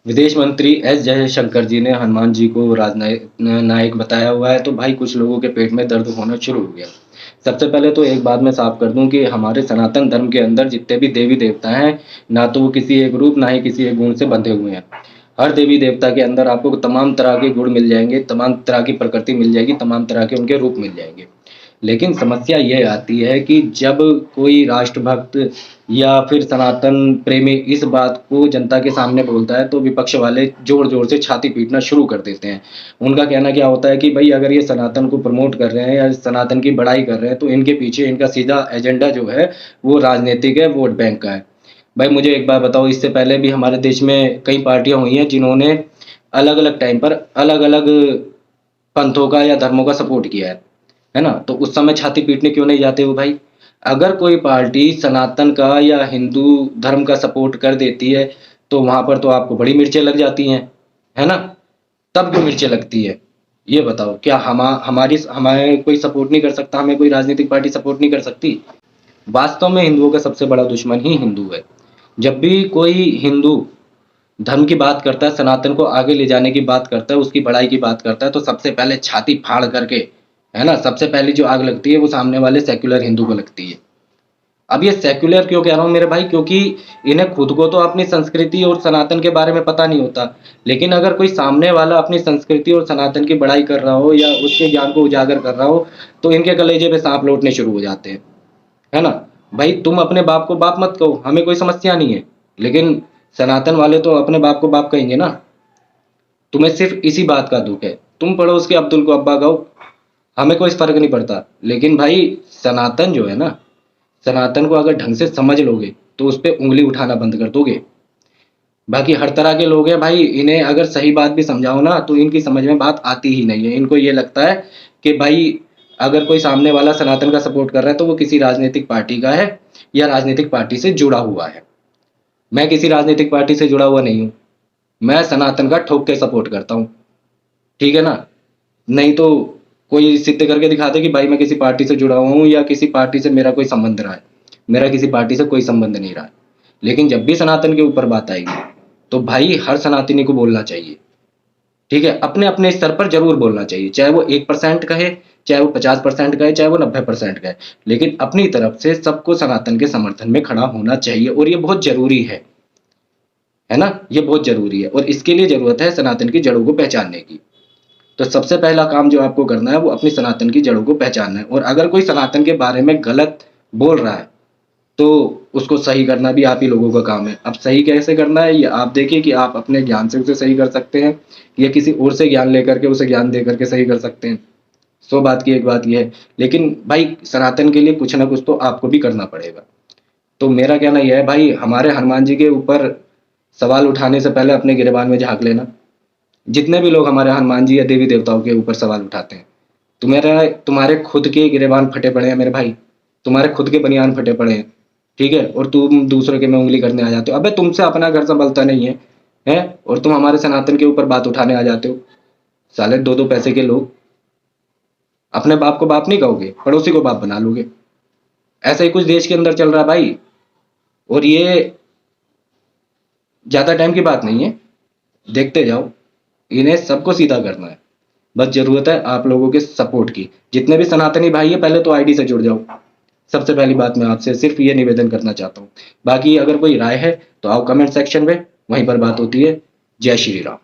विदेश मंत्री एस जयशंकर जी ने हनुमान जी को नायक बताया हुआ है, तो भाई कुछ लोगों के पेट में दर्द होना शुरू हो गया। सबसे पहले तो एक बात मैं साफ कर दूं कि हमारे सनातन धर्म के अंदर जितने भी देवी देवता हैं, ना तो वो किसी एक रूप ना ही किसी एक गुण से बंधे हुए हैं। हर देवी देवता के अंदर आपको तमाम तरह के गुण मिल जाएंगे, तमाम तरह की प्रकृति मिल जाएगी, तमाम तरह के उनके रूप मिल जाएंगे। लेकिन समस्या ये आती है कि जब कोई राष्ट्रभक्त या फिर सनातन प्रेमी इस बात को जनता के सामने बोलता है, तो विपक्ष वाले जोर-जोर से छाती पीटना शुरू कर देते हैं। उनका कहना क्या होता है कि भई अगर ये सनातन को प्रमोट कर रहे हैं या सनातन की बड़ाई कर रहे हैं, तो इनके पीछे इनका सीधा एजेंडा जो है, वो राजनीतिक है, वोट बैंक का है। भाई मुझे एक बात बताओ, इससे पहले भी हमारे देश में कई पार्टियाँ हुई हैं जिन्होंने अलग-अलग टाइम पर अलग-अलग पंथों का या धर्मों का सपोर्ट किया है ना? तो उस समय छाती पीटने क्यों नहीं जाते हो भाई? अगर कोई पार्टी सनातन का या हिंदू धर्म का सपोर्ट कर देती है, तो वहाँ पर तो आपको बड़ी मिर्चें लग जाती हैं, है ना? तब क्यों मिर्चें लगती है? ये बताओ, क्या हमें कोई सपोर्ट नहीं कर सकता, हमें कोई राजनीतिक पार्टी सपोर्ट नहीं कर सकती? वास्तव में हिंदुओं का सबसे बड़ा दुश्मन ही हिंदू है। जब भी कोई हिंदू धर्म की बात करता है, सनातन को आगे ले जाने की बात करता है, उसकी बड़ाई की बात करता है, तो सबसे पहले छाती फाड़ करके, है ना? सबसे पहली जो आग लगती है, वो सामने वाले सेक्युलर हिंदू को लगती है। अब ये सेक्युलर क्यों कह रहा हूँ मेरे भाई, क्योंकि इन्हें खुद को तो अपनी संस्कृति और सनातन के बारे में पता नहीं होता। लेकिन अगर कोई सामने वाला अपनी संस्कृति और सनातन की बड़ाई कर रहा हो या उसके ज्ञान को उजागर कर रहा हो, तो इनके कलेजे पे सांप लौटने शुरू हो जाते हैं। है ना? भाई तुम अपने बाप को बाप मत कहो, हमें कोई समस्या नहीं है। लेकिन सनातन वाले तो अपने बाप को बाप कहेंगे ना। तुम्हें सिर्फ इसी बात का दुख है। तुम पड़ोस के अब्दुल को अब्बा कहो, हमें कोई फर्क नहीं पड़ता। लेकिन भाई सनातन जो है ना, सनातन को अगर ढंग से समझ लोगे, तो उस पे उँगली उठाना बंद कर दोगे। बाकी हर तरह के लोग हैं भाई, इन्हें अगर सही बात भी समझाओ ना, तो इनकी समझ में बात आती ही नहीं है। इनको ये लगता है कि भाई अगर कोई सामने वाला सनातन का सपोर्ट कर रहा है, तो वो किसी राजनीतिक पार्टी का है या राजनीतिक पार्टी से जुड़ा हुआ है। मैं किसी राजनीतिक पार्टी से जुड़ा हुआ नहीं हूँ। मैं सनातन का ठोक के सपोर्ट करता हूँ। ठीक है ना? नहीं तो कोई सिद्ध करके दिखा दे कि भाई मैं किसी पार्टी से जुड़ा हुआ हूँ या किसी पार्टी से मेरा कोई संबंध रहा है। मेरा किसी पार्टी से कोई संबंध नहीं रहा है। लेकिन जब भी सनातन के ऊपर बात आएगी, तो भाई हर सनातनी को बोलना चाहिए। ठीक है? अपने-अपने स्तर पर ज़रूर बोलना चाहिए। चाहे वो 1% कहे, चाहे वो 50% कहे, चाहे वो 90% कहे। लेकिन अपनी तरफ से सबको सनातन के समर्थन में खड़ा होना चाहिए और ये बहुत ज़रूरी है ना? ये बहुत ज़रूरी है और इसके लिए ज़रूरत है सनातन की जड़ों को पहचानने की। तो सबसे पहला काम जो आपको करना है, वो अपनी सनातन की जड़ों को पहचानना है और अगर कोई सनातन के बारे में गलत बोल रहा है, तो उसको सही करना भी आप ही लोगों का काम है। अब सही कैसे करना है, ये आप देखिए कि आप अपने ज्ञान से उसे सही कर सकते हैं या किसी और से ज्ञान लेकर के उसे ज्ञान दे करके सही कर सकते हैं। 100 बात की एक बात ये है। लेकिन भाई सनातन के लिए कुछ ना कुछ तो आपको भी करना पड़ेगा। तो मेरा कहना ये है भाई, हमारे हनुमान जी के ऊपर सवाल उठाने से पहले अपने गिरेबान में झाँक लेना। जितने भी लोग हमारे हनुमान जी या देवी देवताओं के ऊपर सवाल उठाते हैं, तुम्हारे खुद के गिरेबान फटे पड़े हैं मेरे भाई। तुम्हारे खुद के बनियान फटे पड़े हैं। ठीक है? और तुम दूसरों के में उँगली करने आ जाते हो। अबे तुमसे अपना घर सँभलता नहीं है, हैं? और तुम हमारे सनातन के ऊपर बात उठाने आ जाते हो। साले 2-2 पैसे के लोग। अपने बाप को बाप नहीं कहोगे, पड़ोसी को बाप बना लोगे। ऐसा ही कुछ देश के अंदर चल रहा है भाई। और ये ज़्यादा टाइम की बात नहीं है। देखते जाओ। इन्हें सबको सीधा करना है। बस ज़रूरत है आप लोगों के सपोर्ट की। जितने भी सनातनी भाई हैं, पहले तो आईडी से जुड़ जाओ। सबसे पहली बात मैं आपसे सिर्फ ये निवेदन करना चाहता हूँ। बाकी अगर कोई राय है, तो आओ कमेंट सेक्शन में, वहीं पर बात होती है। जय श्री राम।